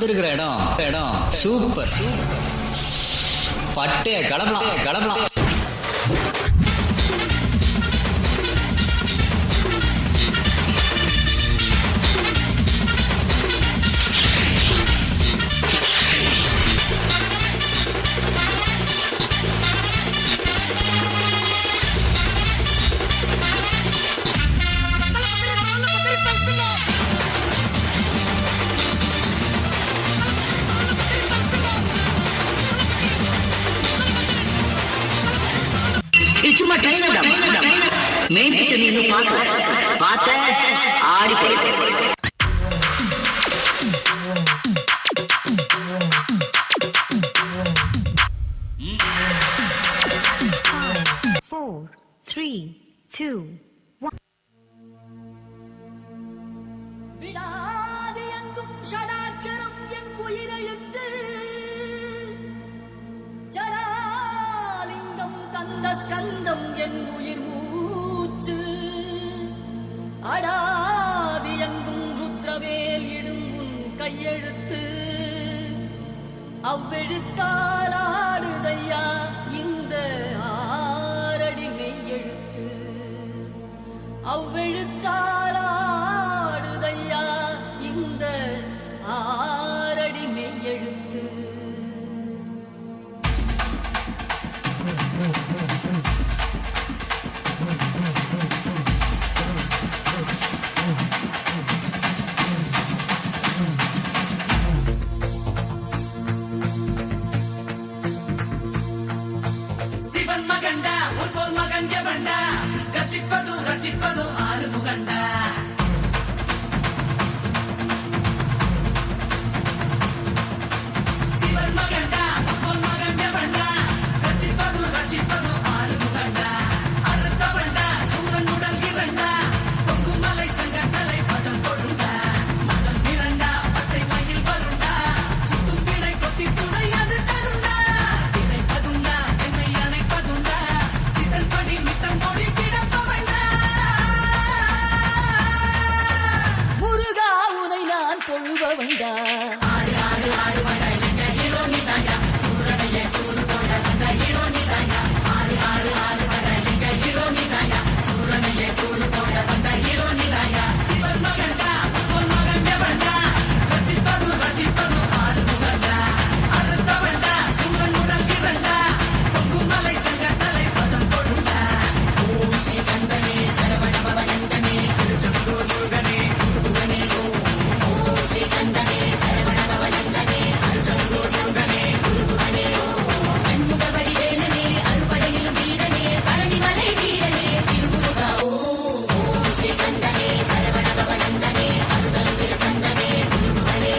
இருக்கிற இடம் இடம் சூப்பர் சூப்பர். பட்டே கிளம்பலாம் கிளம்பலாம். சும்மா மெயின் பிக்சர் நீங்க பார்த்த ஆடி போய் 4, 3, 2, 1. விடாது எங்கும் ஷடாட்சரம் என் உயிரெழுத்து ஜடாலிங்கம் தந்த ஸ்கந்தம் என் உயிர் மூச்சு அடாதி எங்கும் ருத்ரவேல் இடும் உன் கையெழுத்து அவ்வெழுத்தால் ஆடுதையா இந்த ஆரடி மெய்யெழுத்து அவ்வெழுத்தால் ஆடுதையா இந்த ஆரடி மெய்யெழுத்து சிவன் மகண்டா உன்போல் மகன் எவண்டா ரச்சிப்பது ரச்சிப்பது ஆறு முகண்டா சிவன் மகண்டா உன்போல் மகன் எவண்டா ரச்சிப்பது ரச்சிப்பது ஆறு முகண்டா அறுத்தவண்டா சூரன் உடல் இரண்டா பொங்கும் மலை சங்கத்தலை பதம் கொடுண்டா மதம் இரண்டா பச்சை மயில் வருண்டா சுத்தும் பிணை கொத்தி துணை அது தருண்டா இணைப்பதுண்டா என்னை அணைப்பதுண்டா சிதன் படி மித்தம் மொழி கிடப்பவண்டா முருகா உனை நான் தொழுபவண்டா ஆறு ஆறு ஆறு வடை எங்க ஹீரோ நீதாயா சூரனையே கூறு போட வந்த ஹீரோ நீதாயா ஆறு ஆறு ஆறு வடை எங்க ஹீரோ நீதாயா சூரனையே கூறு போட வந்த ஹீரோ நீதாயா சிவன் மகண்டா உன் மகன் எவண்டா ரச்சிப்பது ரச்சிப்பது ஆறு முகண்டா அறுத்தவண்டா சூரன் உடல் இரண்டா பொங்கும் மலை சங்கத்தலை பதம் கொடுண்டா ஓம் ஸ்ரீ கந்தனே சரவண பவனந்தனே திருச்செந்தூர் முருகனே குருகுகனே ஓம் ஸ்ரீ கந்தனே சரவண பவனந்தனே திருச்செந்தூர் முருகனே குருகுகனே கண்முக வடிவேலனே அறுபடையிலும் வீரனே பழனிமலை வீரனே திருமுருகா ஓம் ஸ்ரீ கந்தனே சரவண பவனந்தனே அருதருகிற சந்தனே குருகுகனே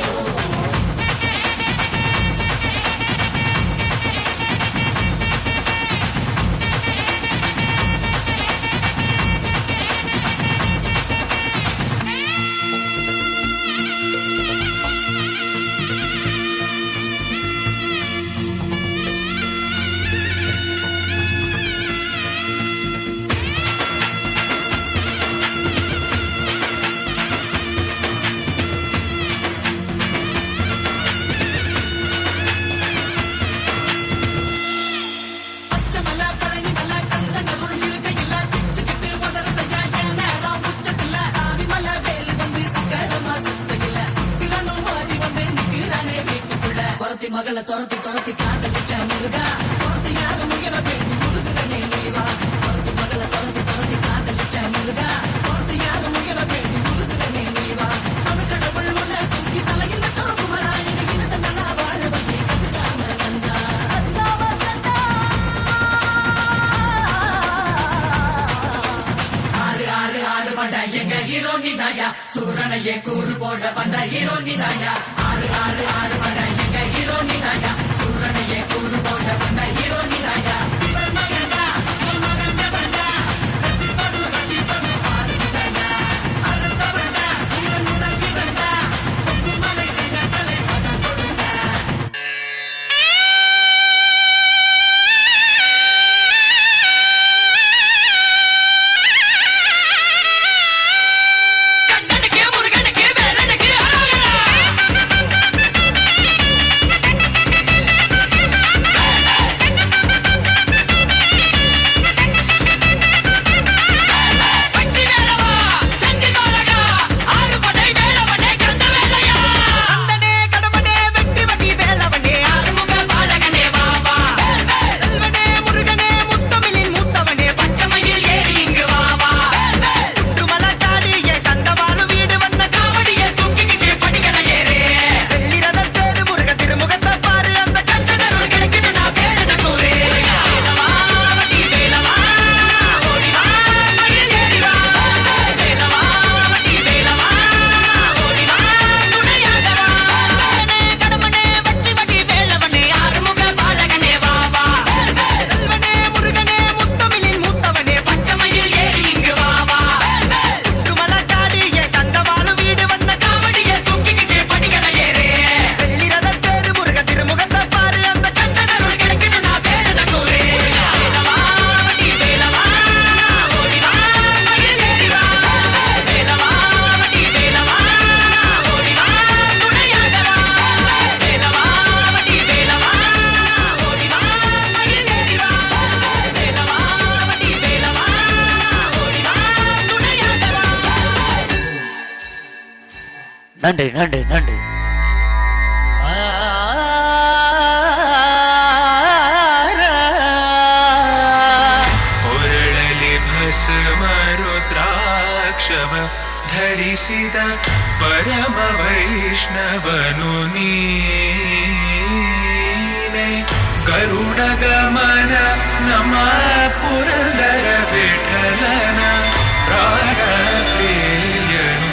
பச்சமல பழனிமல கந்தனருள் இருக்கையில பிச்சுக்கிட்டு உதறதையா என் நேரம் உச்சத்தில சாவிமல வேலு வந்து சக்கரமா சுத்தையில சுக்கிரனும் ஓடி வந்து நிக்கிறானே வீட்டுக்குள்ள துரத்தி மகளை துரத்தி துரத்தி காதலிச்ச முருகா துரத்தி யாரும் முயல வேண்டி முருகனே நீவா துரத்தி மகளை துரத்தி துரத்தி காதலிச்ச முருகா துரத்தி யாரும் முயல வேண்டி முருகனே நீவா தமிழ் கடவுள் முன்ன தூக்கி தலையில் வச்சோம் குமரா எங்க இனத்தை நல்லா வாழ வைக்க கதிராம கந்தா அதுதாவ கண்டா ஆறு ஆறு ஆறு வந்த எங்க ஹீரோ நீதாயா சூரனையே கூறு போட வந்த ஹீரோ நீதாயா ஆறு ஆறு ஆறு வந்த எங்க ஹீரோ நீதாயா சூரனையே கூறு போட வந்த ஹீரோ நீதாயா சிவன் மகண்டா உன் மகன் எவண்டா ரச்சிப்பது ரச்சிப்பது ஆறு முகண்டா அறுத்தவண்டா சூரன் உடல் இரண்டா பொங்கும் மலை சங்கத்தலை பதம் கொடுண்டா கண்ணனுக்கு முருகனுக்கு வேலனுக்கு அரோகரா நன்றி நன்றி நன்றி. ಕೊರಳಲಿ ಭಸ್ಮ ರುದ್ರಾಕ್ಷವ ಧರಿಸಿದ ಪರಮ ವೈಷ್ಣವನು ನೀನೆ. ಗರುಡ ಗಮನ ನಮ ಪುರಂದರ ವಿಠಲನ ಪ್ರಾಣ ಪ್ರಿಯನು.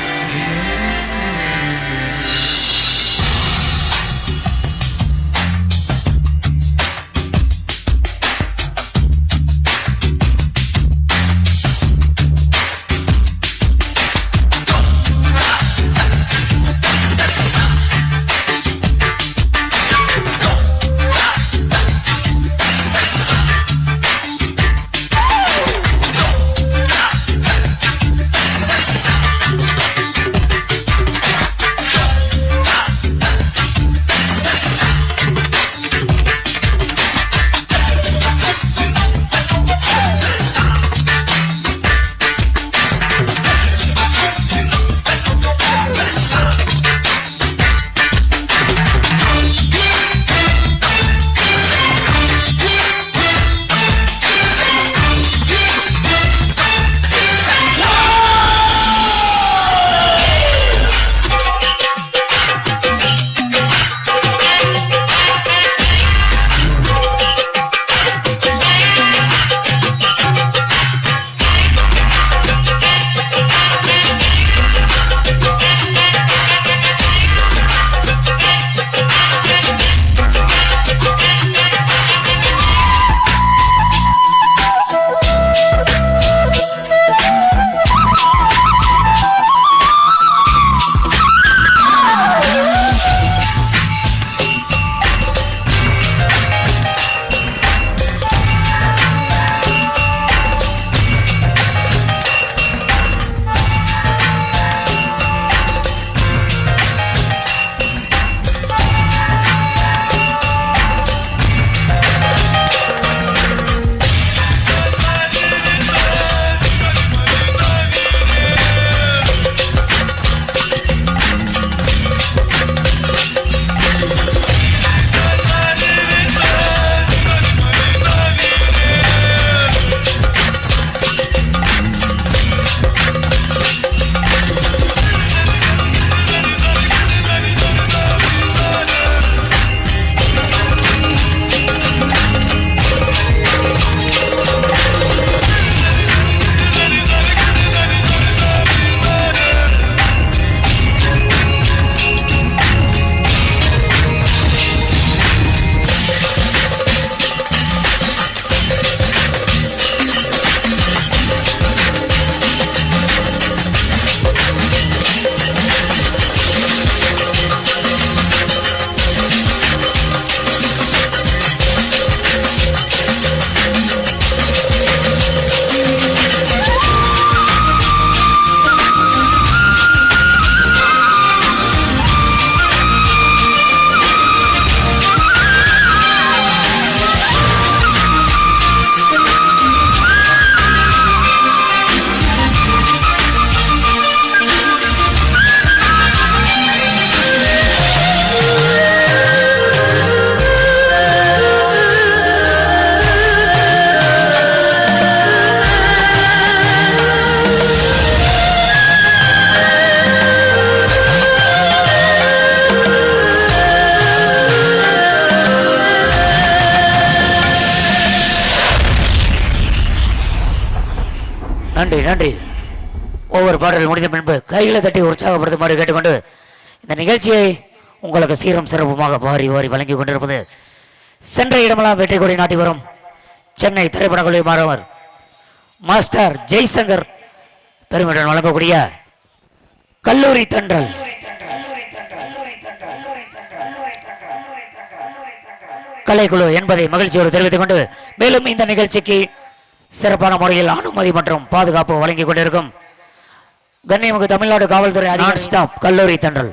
நன்றி நன்றி. ஒவ்வொரு பாடல் முடிந்த பின்பு கைகளை தட்டி உற்சாகப்படுத்துமாறு கேட்டுக்கொண்டு இந்த நிகழ்ச்சியை உங்களுக்கு சீரும் சிறப்புமாக வாரி வாரி வழங்கி கொண்டிருப்பது சென்ற இடமெல்லாம் வெற்றி கொடி நாட்டி வரும் சென்னை திரைப்படக்குழு மாணவர் மாஸ்டர் ஜெய்சங்கர் பெருமையுடன் வழங்கக்கூடிய கல்லூரி தென்றல். கலைக்குழு என்பதை மகிழ்ச்சியோடு தெரிவித்துக் கொண்டு மேலும் இந்த நிகழ்ச்சிக்கு சிறப்பான முறையில் அனுமதி மற்றும் பாதுகாப்பு வழங்கிக் கொண்டிருக்கும் கண்ணியமிகு தமிழ்நாடு காவல்துறை நான் ஸ்டாப் கல்லூரி தென்றல்.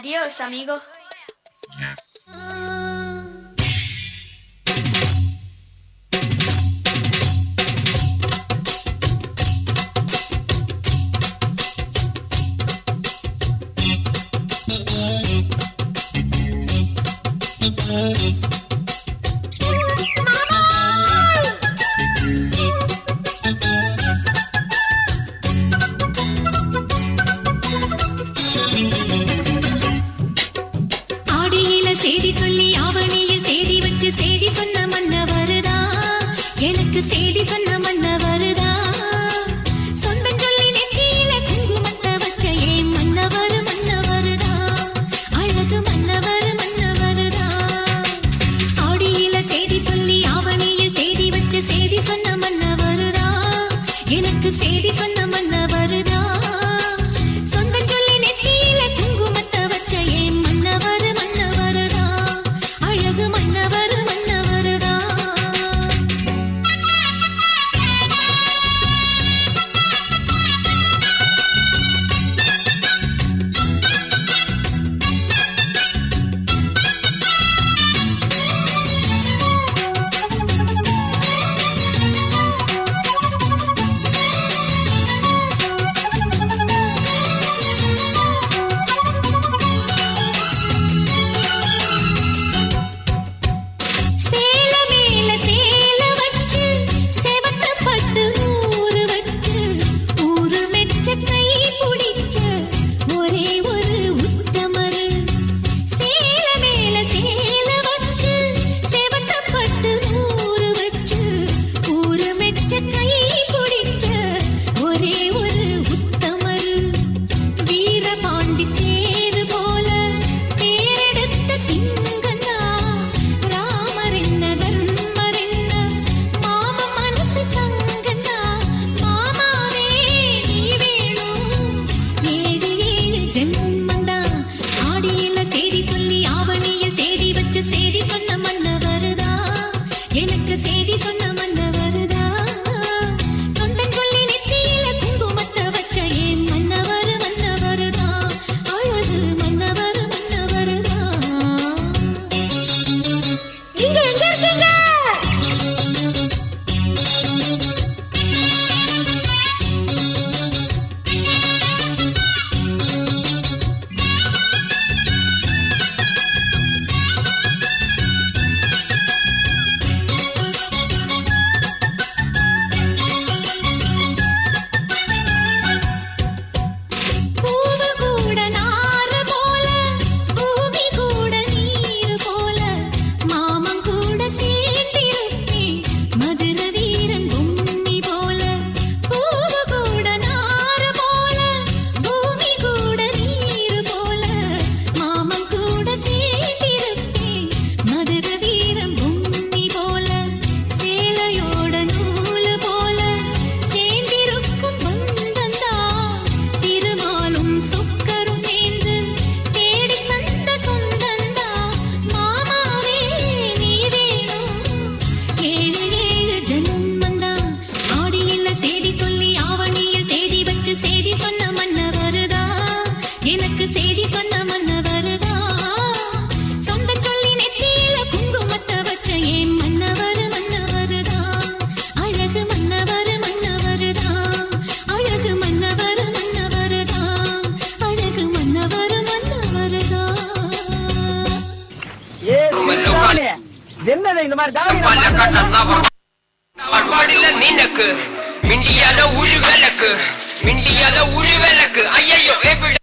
Adiós, amigo. செய்தி சொல்லி ஆவணியில் தேடி வச்சு செய்தி சொன்ன மன்னவருதா எனக்கு செய்தி சொன்ன மன்னவருதா சொந்தம் சொல்லி நெத்தியில குங்குமத்தை வச்ச ஏன் மன்னவர் மன்னவருதா அழகு மன்னவர் மன்னவருதா ஆடியில செய்தி சொல்லி ஆவணியில் தேடி வச்சு செய்தி சொன்ன மன்னவருதா எனக்கு செய்தி சொன்ன மன்னவருதா சொந்தம் சொல்லி நெத்தியில குங்குமத்தை வச்ச ஏன் மன்னவர் அழகு மன்னவர் மன்னவருதா என்னது இந்த மாதிரி நினக்கு மிண்டியாத உருவலக்கு மிண்டியாத உருவலக்கு ஐயோ எப்படி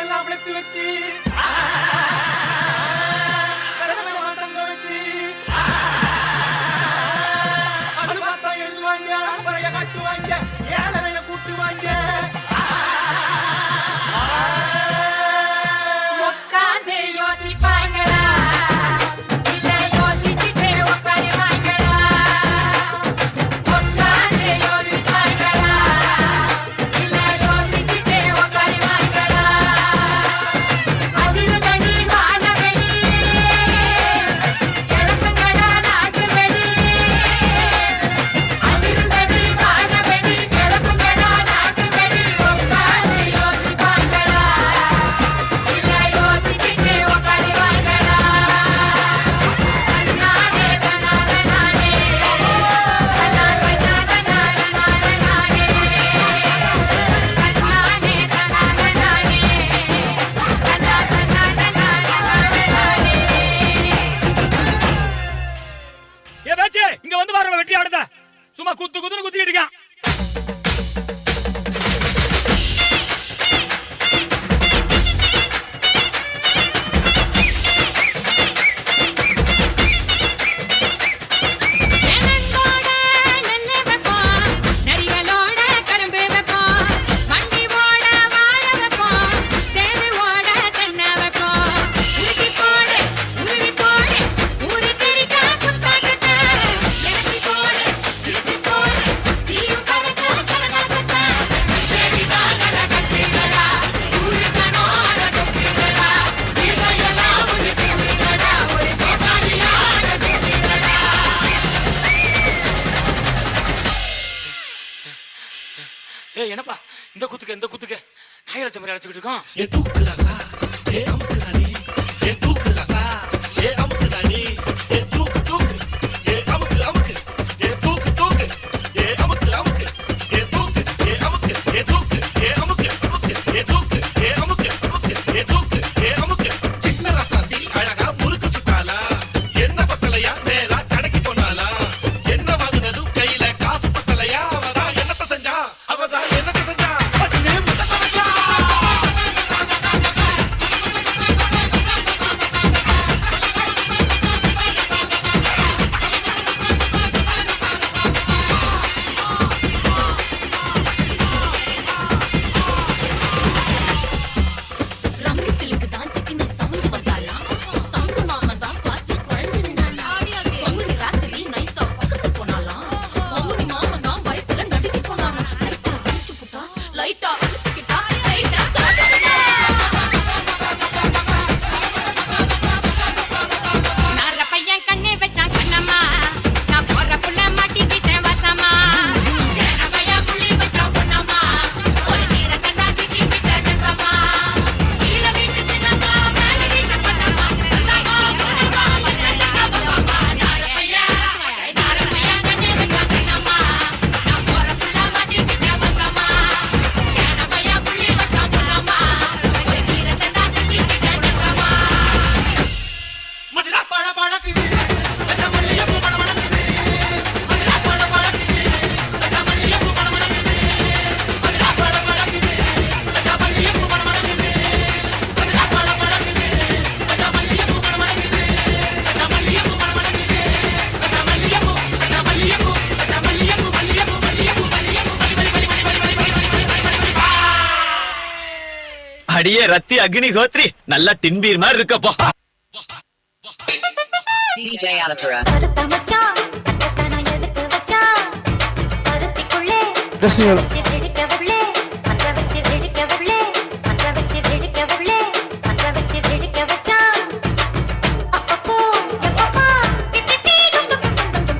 எல்லாம் ஃப்ளெக்ஸ் வச்சு தங்க வச்சு அது பார்த்தா எழுதுவாங்க பழைய கட்டுவாங்க ஏழரைய கூட்டுவாங்க உட்கார்ந்து யோசிப்பாங்களா இல்ல யோசிச்சுட்டே உட்காருவாங்களா உட்கார்ந்து யோசிப்பாங்களா இல்ல யோசிச்சுட்டே உட்காருவாங்களா அதிர்தடி வானவெளி கிளம்புங்களா நாட்டு வெளி அதிர்தடி வானவெளி கிளம்புங்களா நாட்டு வெளி உட்கார்ந்து யோசிப்பாங்களா இல்ல யோசிச்சுட்டே உட்காருவாங்களா நானே நானே நானே ஏ பேச்சு இங்க வந்து பாருங்க வெட்டி ஆடுத சும்மா குத்து குத்துன்னு குத்திட்டு இருக்கான் நெல்லோட நெல்ல வைப்போம் நரிகளோட கரும்பு வைப்போம் வண்டி ஓட வாழ வைப்போம் தேரு ஓட தென்னை வைப்போம் உருட்டி போடு உருவி போடு ஊரு திரிக்க குத்தாட்டத்தை இறக்கி போடு இழுத்து போடு தீயும் பறக்க கலகாட்டத்தை கச்சேரிதான் நல்ல கட்டுகளா ஊரு சனோட சொட்டுகளா இசையெல்லாம் ஒன்று கூடுகளா ஒரு சோகாலியான சொட்டுகளா ஏ என்னப்பா இந்த குத்துக்க நாய் அழைச்ச மாதிரி அழைச்சிக்கிட்டு இருக்கோம் ஏ தூக்குதாசா ஏ அமுக்குதானி ஏ தூக்குதாசா ஏ அமுக்குதானி ஏ தூக்கு தூக்கு ஏ அமுக்கு அமுக்கு ஏ தூக்கு தூக்கு ஏ அமுக்கு அமுக்கு ஏ தூக்கு ஏ அமுக்கு ஏ தூக்கு ஏ அமுக்கு அமுக்கு ஏ தூக்கு ஏ அமுக்கு அமுக்கு ஏ தூக்கு ஏ அமுக்கு சின்ன ரசாத்தி அழகா முறுக்கு சுட்டாளா என்ன பத்தலையா நேரா கடைக்கு போனாளா என்ன வாங்குனதும் கையில காசு பத்தலையா அவதான் என்னத்த செஞ்சா பட்டுனே முத்தத்தை வச்சா ரங்கு சிலுக்கு தான் சிக்கன சமைஞ்சு வந்தாலாம் சங்கு மாமன் தான் பார்த்து குழஞ்சு நின்னானா பங்குனி ராத்திரி நைஸா பக்கத்து போனாலாம் பங்குனி மாமன் தான் பயத்துல நடுக்கி போனானா லைட்டா அடிச்சு புட்டா லைட்டா அடிச்சுக்கிட்டா லைட்டா காட்டுறா நார பையன் கண்ணே வச்சான் கண்ணம்மா நான் போற புள்ள மாட்டிக்கிட்டேன் வசமா ஏன பையன் புள்ளி வச்சான் பொண்ணம்மா ஒரு நீர கண்டா சிக்கி விட்ட நெசமா கீழ வீட்டு சின்னம்மா மேல வீட்டு பொண்ணம்மா கண்டமா பொண்ணம்மா பண்ணலக்கா பொண்ணம்மா நார பையன் கண்ணே வச்சான் கண்ணம்மா நான் போற புள்ள மாட்டிக்கிட்டேன் வசமா ஏன பையன் புள்ளி வச்சான் பொண்ணம்மா ஒரு நீர கண்டா சிக்கி விட்ட நெசமா மதுரா பழ பழக்குது அந்த மல்லியப்பூ பழ பழக்குது மதுரா பழ பழக்குது அந்த மல்லியப்பூ பழ பழக்குது மதுரா பழ பழக்குது அந்த மல்லியப்பூ பழ பழக்குது மதுரா பழ பழக்குது அந்த மல்லியப்பூ பழ பழக்குது அந்த மல்லியப்பூ பழ பழக்குது அந்த மல்லியப்பூ அந்த மல்லியப்பூ அடியே ரத்தி அக்னி ஹோத்ரி நல்லா டின்பீர் மாதிரி இருக்கப்போ DJ Alapura. கருத்த மச்சான் கட்டத்தனம் எதுக்கு வச்சான் கருத்திக்குள்ளே வச்சு வெடிக்க உள்ளே மற்ற வச்சு வெடிக்க உள்ளே மற்ற வச்சு வெடிக்க உள்ளே மற்ற வச்சு வெடிக்க வச்சான் அப்பப்போ எப்பப்பா திட்டி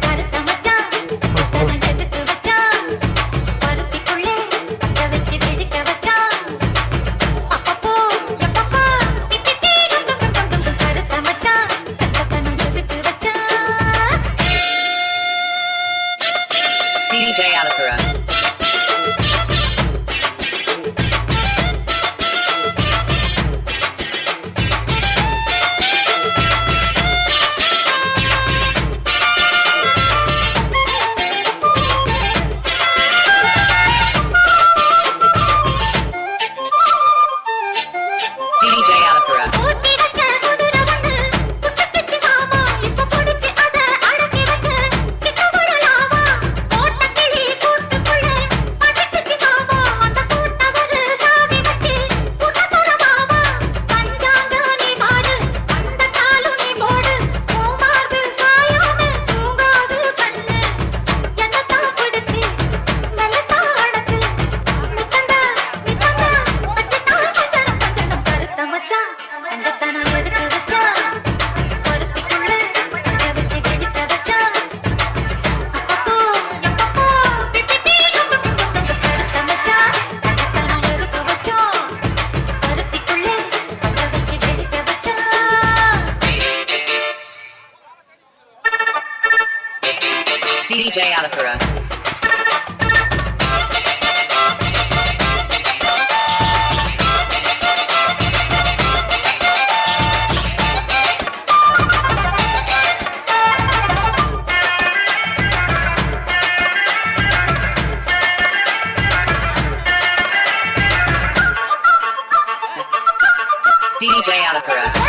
கருத்த மச்சான் கட்டத்தனம் எதுக்கு வச்சான் கருத்திக்குள்ளே மற்ற வச்சு வெடிக்க வச்சான் அப்பப்போ எப்பப்பா திட்டி கருத்த மச்சான் கட்டத்தனம் எதுக்கு வச்சான் DJ Alapura. DJ Alakura.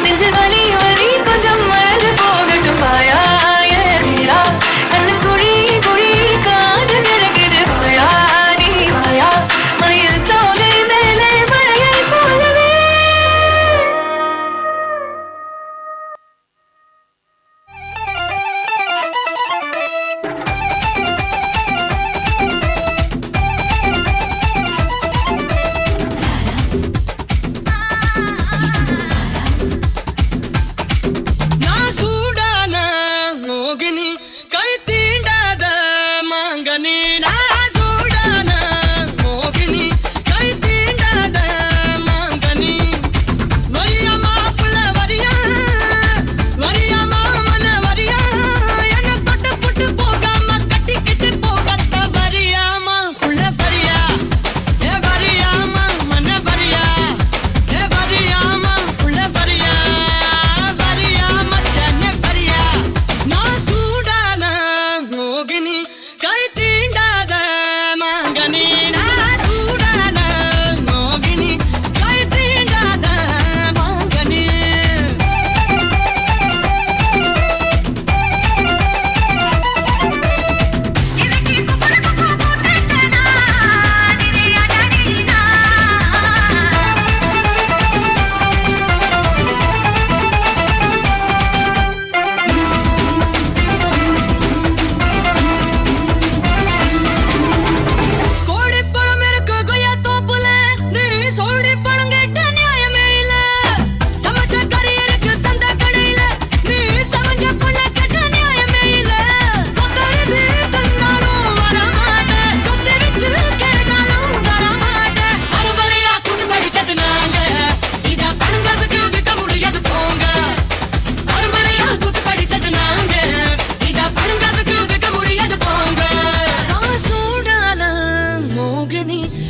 நெஞ்சு வலி வலி கொஞ்சம் மறந்து போகட்டும் பாயா ஏ வீரா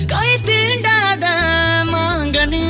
கை தீண்டாத மாங்கனி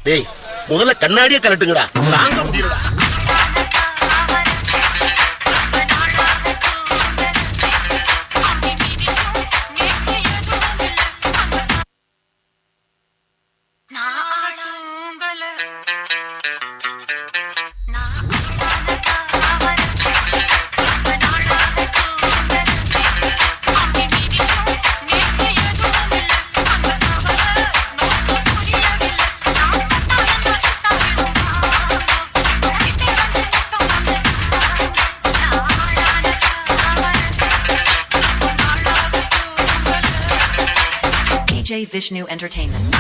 டேய் முதல்ல கண்ணாடியே கலட்டுங்கடா, தாங்க முடியலடா. DJ Vishnu Entertainment.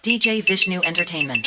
DJ Vishnu Entertainment.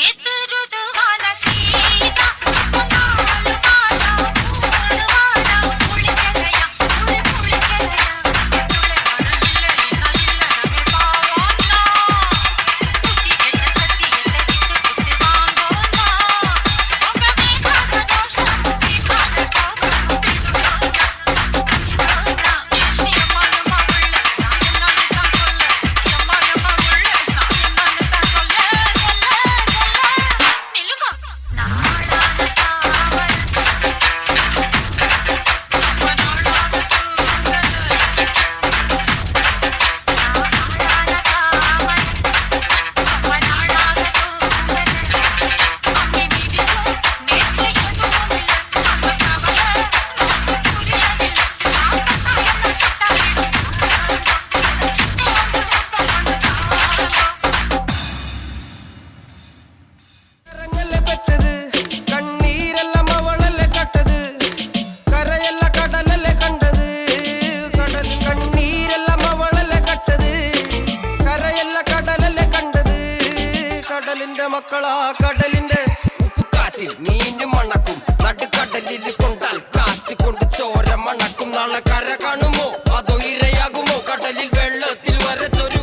മക്കളാ കടലിന്റെ ഉപ്പുകാറ്റിൽ മീനും മണക്കും നടുക്കടലിൽ കൊണ്ടാൽ കാറ്റ് കൊണ്ട് ചോര മണക്കും നാളെ കര കാണുമോ അതോ ഇരയാകുമോ കടലിൽ വെള്ളത്തിൽ വരച്ചൊരു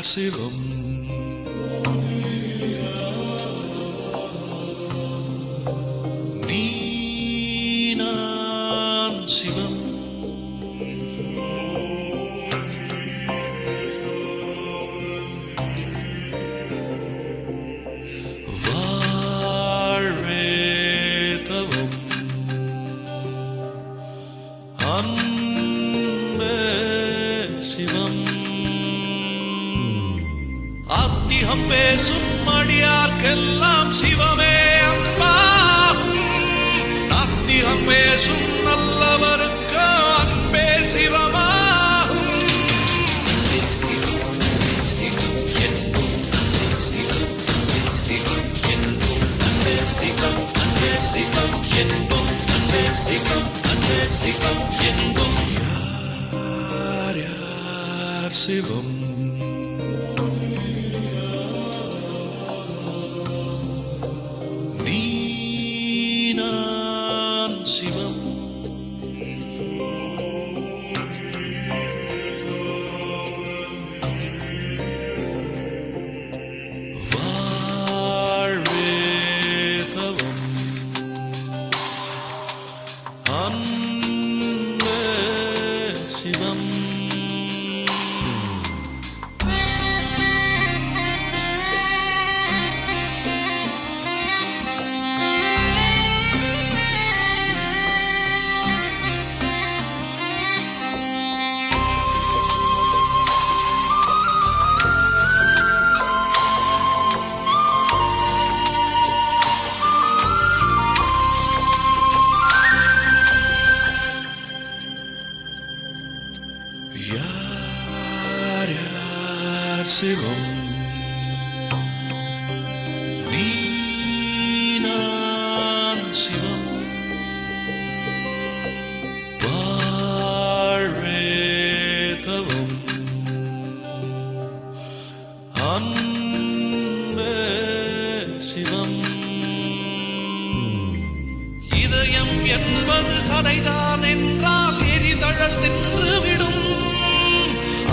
சிவம் நீ நான் சிவம் வாழ்வே தவம் அன்பே சிவம் ஆத்திகம் பேசும் அடியார்க்கெல்லாம் சிவமே அன்பாகும் நாத்திகம் பேசும் நல்லவருக்கு அன்பே சிவமாகும் யார் யார் சிவம் நீ நான் சிவம் சிவம் நீ நான் சிவம் வாழ்வே தவம் அன்பே சிவம் இதயம் என்பது சதைதான் என்றால் எரிதழல் தின்றுவிடும்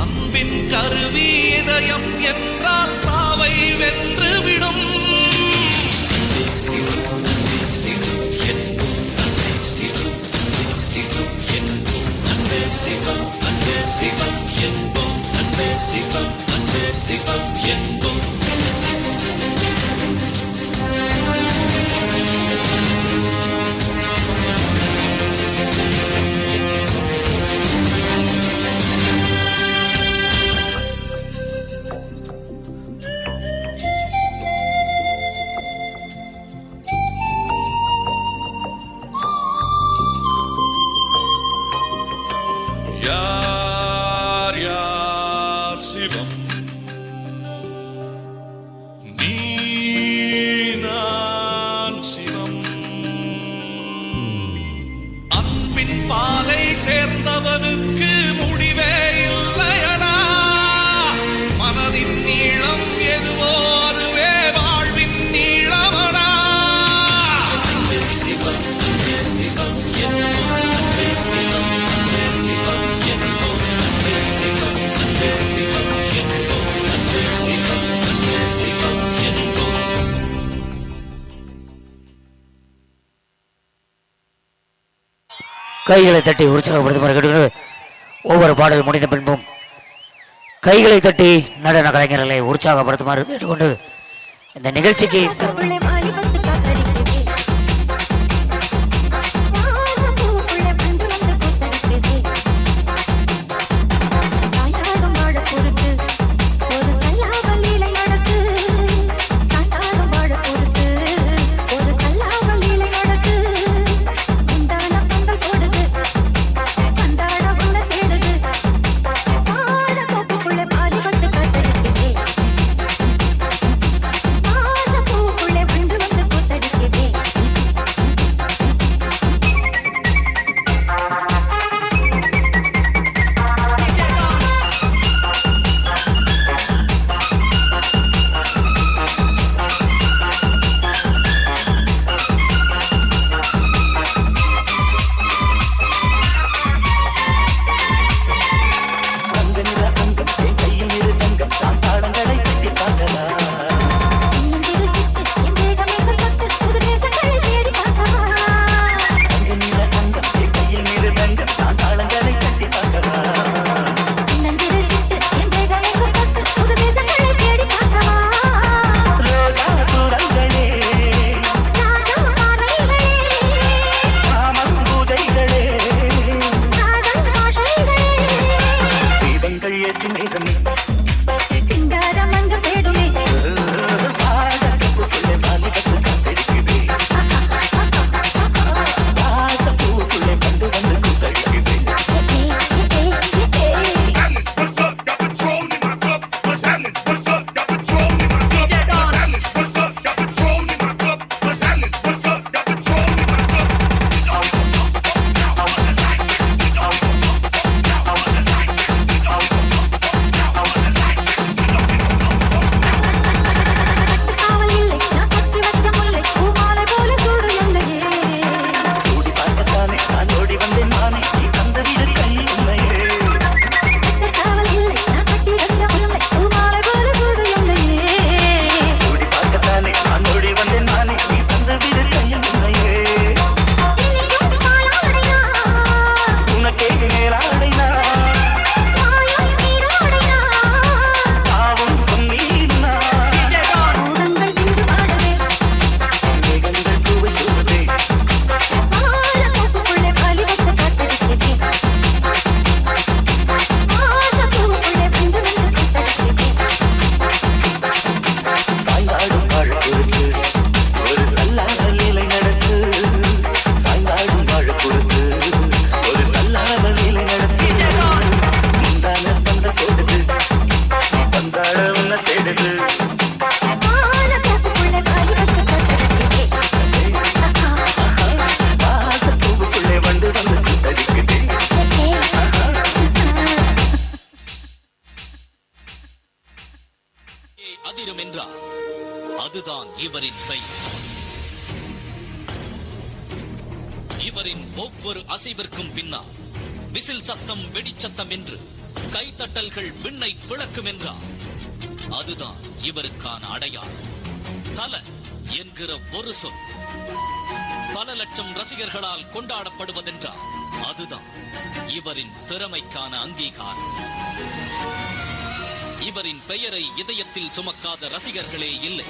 அன்பின் கருவி இதயம் என்றால் சாவை வென்றுவிடும் சிவம் என்போம் அன்பே சிவம் அன்பே சிவம் என்போம் யார் யார் சிவம் நீ நான் சிவம் அன்பின் பாதை சேர்ந்தவனுக்கு முடிவே இல்லையடா மனதின் நீளம் எதுவோ அதுவே வாழ்வின் நீளமடா சிவம் சிவம் சிவம் சிவம் கைகளை தட்டி உற்சாகப்படுத்துமாறு கேட்டுக்கொண்டு ஒவ்வொரு பாடல் முடிந்த பின்பும் கைகளை தட்டி நடன கலைஞர்களை உற்சாகப்படுத்துமாறு கேட்டுக்கொண்டு இந்த நிகழ்ச்சிக்கு பூக்குள்ளே உன்னை தேடுது வாசப்பூவுக்குள்ளே வந்து வந்து சுத்தடிக்குது அதிரும் என்றார் அதுதான் இவரின் பெயர். இவரின் ஒவ்வொரு அசைவிற்கும் பின்னால் விசில் சத்தம் வெடிச்சத்தம் என்று கைத்தட்டல்கள் விண்ணை பிளக்கும் என்றார் அதுதான் இவருக்கான அடையாளம். தல என்கிற ஒரு சொல் பல லட்சம் ரசிகர்களால் கொண்டாடப்படுவதென்றால் அதுதான் இவரின் திறமைக்கான அங்கீகாரம். இவரின் பெயரை இதயத்தில் சுமக்காத ரசிகர்களே இல்லை.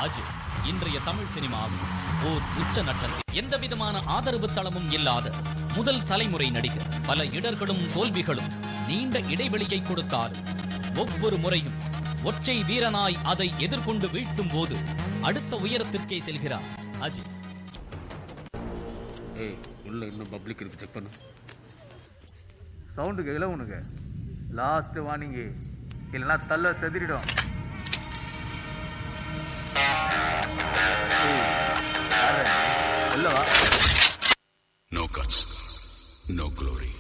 அஜித் இன்றைய தமிழ் சினிமாவில் ஓர் உச்ச நட்சத்திரம். எந்த விதமான ஆதரவு தளமும் இல்லாத முதல் தலைமுறை நடிகர். பல இடர்களும் தோல்விகளும் நீண்ட இடைவெளியை கொடுத்தாலும் ஒவ்வொரு முறையும் ஒற்றை வீரனாய் அதை எதிர்கொண்டு வீழ்த்தும் போது அடுத்த உயரத்திற்கே செல்கிறார் அஜித். உள்ள இன்னும் பப்ளிக் இருக்கு, செக் பண்ணு. சவுண்டு கேட்கல உனக்கு? லாஸ்ட் வார்னிங், இல்லைன்னா தள்ள செதிரிடும். No guts, no glory.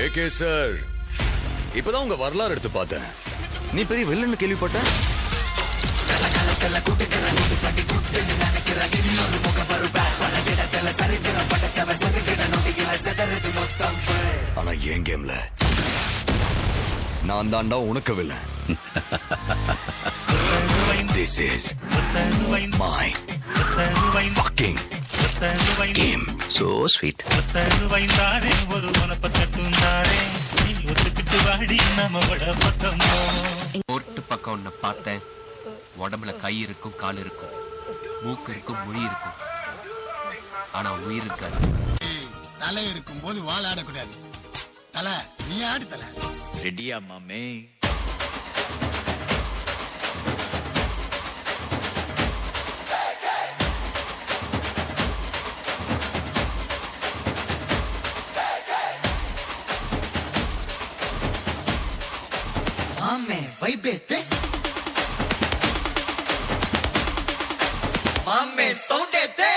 AK sir, இப்பதான் உங்க வரலாறு எடுத்து பார்த்தேன். நீ பெரிய வில்லன்னு கேள்விப்பட்ட. ஆனா என் கேம்ல நான் தாண்டா உனக்கு villain. This is my fucking game. So sweet. Court பக்கம் ஒன்ன பார்த்தேன். உடம்புல கை இருக்கும், கால் இருக்கும், மூக்கு இருக்கும், மொழி இருக்கும், ஆனா உயிர் இருக்காது. தலை இருக்கும் போது வாழ ஆடக்கூடாது. தலை நீ ஆடு. தலை ரெடியா மாமே? மாமே வைபேத்தே, மாமே சவுண்டேத்தே.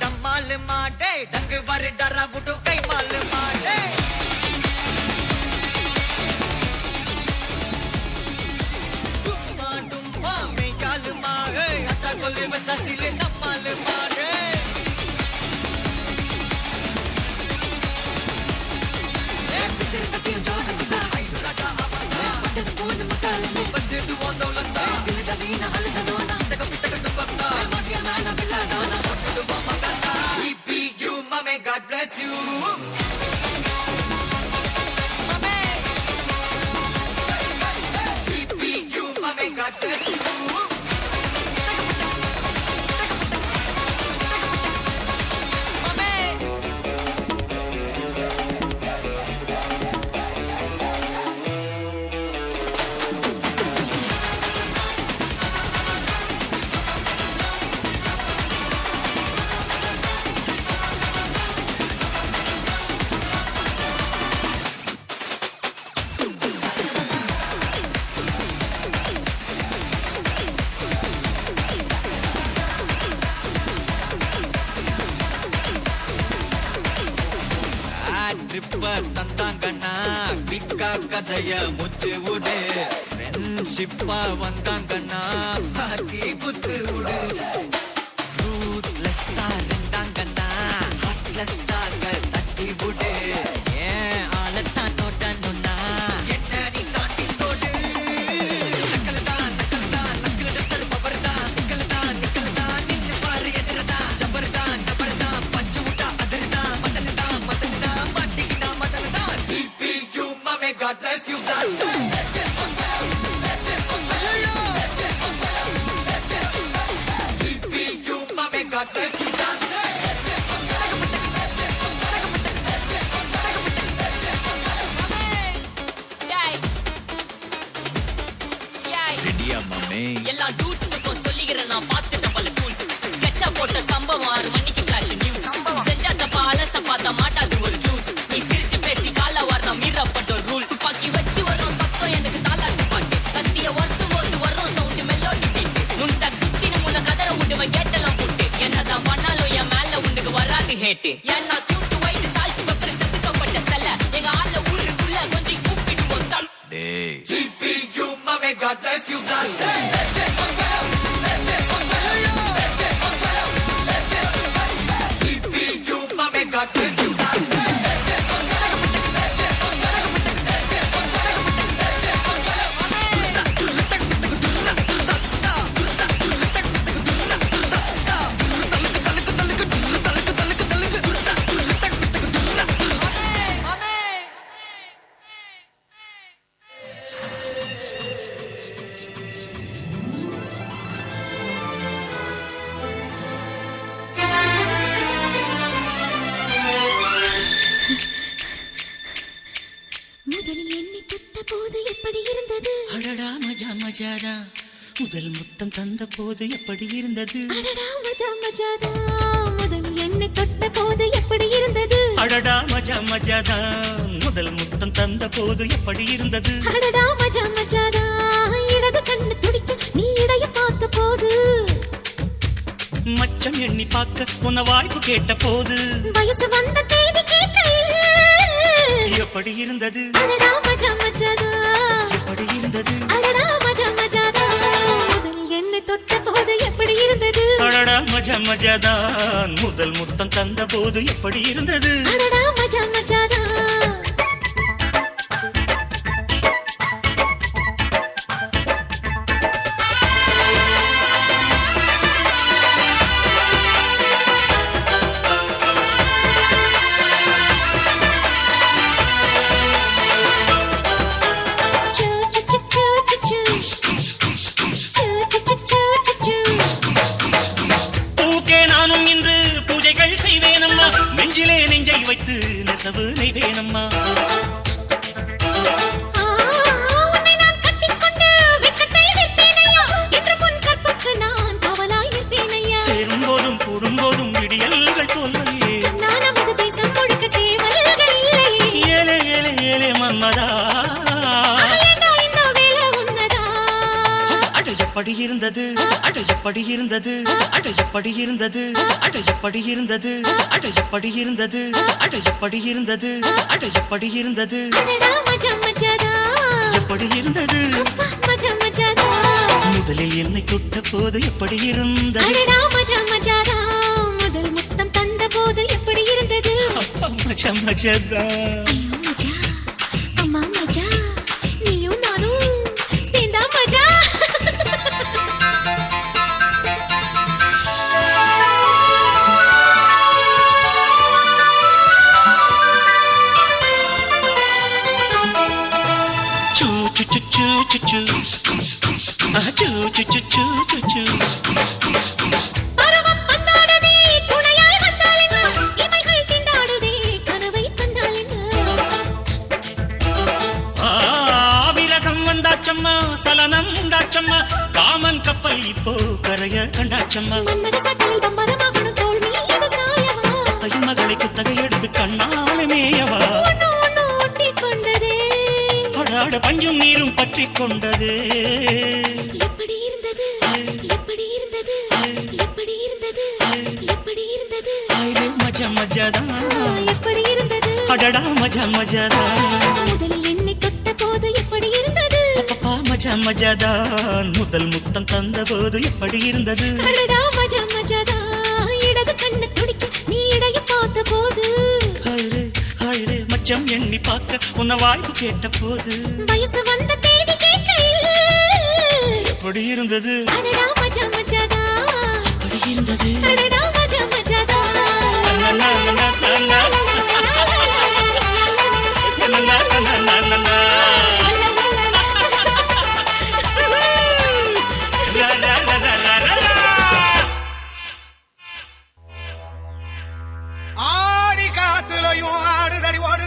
டமால் மாடே டங்கு வர டரா புட்டு கை மால் மாடே. கொல்லி வச்சா சிலே நம்மால் மாடே. God bless you. God bless you. லவ்வ தந்தாங்கண்ணா பிக்கா கதைய முச்சு விடு ஃப்ரெண்ட்ஷிப்பா வந்தாங்கண்ணா பாக்கி குத்து விடு ரூத்லெஸ்ஸா இருந்தாங்கண்ணா ஹார்ட்லெஸ்ஸாக தட்டி விடு ஏன் ஆளத்தான் தோட்டணும்னா என்ன நீ தாண்டி போடு நக்கல்தான் நக்கல்தான் நக்கல் டஸ்டர் பவர்தான் நிக்கல்தான் நிக்கல்தான் நின்னு பாரு எதிரதான் ஜபர்தான் ஜபர்தான் பஞ்சு விட்டா அதிர்தான் மட்டன்தான் மட்டன்தான் மாட்டிக்கிட்டா மட்டன்தான் GPU மாமே God bless you blaster GPU மாமே God bless you blaster ரெடியா மாமே எல்லா டூட்ஸுக்கும் சொல்லிக்கிறேன் நான் பார்த்துட்ட பல டூல்ஸ் ஸ்கெட்சா போட்ட சம்பவம் 6 மணிக்கு ஃபிளாஷ் நியூஸ் செஞ்சா தப்பா அலச பார்த்தா மாட்டாது ஒரு ஜூஸ் நீ சிரிச்சு பேசி கால வாரம் மீறப்பட்ட ரூல் துப்பாக்கி வச்சு வர்றோம் சத்தம் எனக்கு தாலாட்டு பாட்டு கத்திய வருஷம் போது வர்றோம் சவுண்ட் மெலோடி பீட் நுண்சாக் சுத்தினு முன்ன கதற விடுவேன் கேட்டெல்லாம் போட்டு என்னதான் பண்ணாலும் என் மேல உனக்கு வராது ஹேட்டு ஏன்னா கியூட் ஒயிட் சால்ட் பெப்பர் செத்துக்கப்பட்ட செல்ல எங்க ஆள ஊருக்குள்ள கொஞ்சம் கூப்பிடுவோம் தான் டேய் GPU மாமே God bless you blaster GPU மாமே God bless you blaster முதலில் என்னை தொட்ட போது எப்படி இருந்தது அடடா மஜா மஜாதா முதல் முத்தம் தந்த போது எப்படி இருந்தது அடடா மஜா மஜாதா முதலில் என்னை தொட்ட போது எப்படி இருந்தது அடடா மஜா மஜாதா முதல் முத்தம் தந்த போது எப்படி இருந்தது அடடா மஜா மஜாதா இடது கண்ணு துடிக்க நீ இடைய பார்த்த போது மச்சம் எண்ணி பார்க்க உன்ன வாய்ப்பு கேட்ட போது வயசு வந்த தேதி கேட்கையில் எப்படி இருந்தது அடடா மஜா மஜாதா எப்படி இருந்தது அடடா மஜா மஜாதா முதலில் என்னை தொட்ட போது எப்படி இருந்தது அடடா மஜா மஜாதா முதல் முத்தம் தந்த போது எப்படி இருந்தது அடடா மஜா மஜாதா பூக்கே நானும் இன்று பூஜைகள் செய்வேனம்மா நெஞ்சிலே நெஞ்சை வைத்து நெசவு நெய்வேனம்மா உன்னை நான் கட்டிக்கொண்டு வெட்கத்தை விற்பேனையா என்று முன் கற்புக்கு நான் காவலாய் நிற்பேனையா சேரும் போதும் கூடும் போதும் விடியல்கள் தோல்லையே நான் நமது தேசம் முழுக்க சேவல்கள் இல்லையே ஏலே ஏலே ஏலே மன்மதா ஏண்டா இந்த வேலை உன்னதா அட எப்படி இருந்தது அட எப்படி இருந்தது அட எப்படி இருந்தது அட எப்படி இருந்தது அட எப்படி இருந்தது அட எப்படி இருந்தது அட எப்படி இருந்தது அடடா மஜா மஜாதா எப்படி இருந்தது மஜா மஜாதா முதலில் என்னை தொட்ட போது எப்படி இருந்தது அடடா மஜா மஜாதா முதல் முத்தம் தந்த போது எப்படி இருந்தது மஜா மஜாதா ஐயோ மஜா அம்மா மஜா நீயும் நானும் சேர்ந்தா மஜா சூ சூ சூ சூ சூ சூ சூ சூ சூ சூ பருவம் பந்தாடுதே துணையாய் வந்தால் என்ன இமைகள் திண்டாடுதே கனவை தந்தால் என்ன விரதம் வந்தாச்சம்மா சலனம் உண்டாச்சம்மா காமன் கப்பல் இப்போ கரைய கண்டாச்சம்மா மன்மத சட்டில் பம்பரமாகணும் தோல் மீது சாயவா தையும் மகளை குத்தகை எடுத்து கண்ணாலே மேயவா ஒண்ணு ஒண்ணு ஒட்டிக் கொண்டதே அடாட பஞ்சும் நீரும் பற்றி கொண்டது எப்படி இருந்தது எப்படி இருந்தது எப்படி இருந்தது எப்படி இருந்தது மஜா மஜாதான் எப்படி இருந்தது அடடா மஜா மஜாதான் முதலில் என்னை தொட்ட போது எப்படி இருந்தது அப்பா மஜா மஜாதான் முதல் முத்தம் தந்த போது எப்படி இருந்தது அடடா மஜா மஜாதா இடது கண்ணு துடிக்க நீ இடைய பார்த்த போது ஹைரே ஹைரே மச்சம் எண்ணி பார்க்க உன்னை வாய்ப்பு கேட்ட போது வயசு வந்த தேதி கேட்கையில் எப்படி இருந்தது அடடா மஜா மஜாதா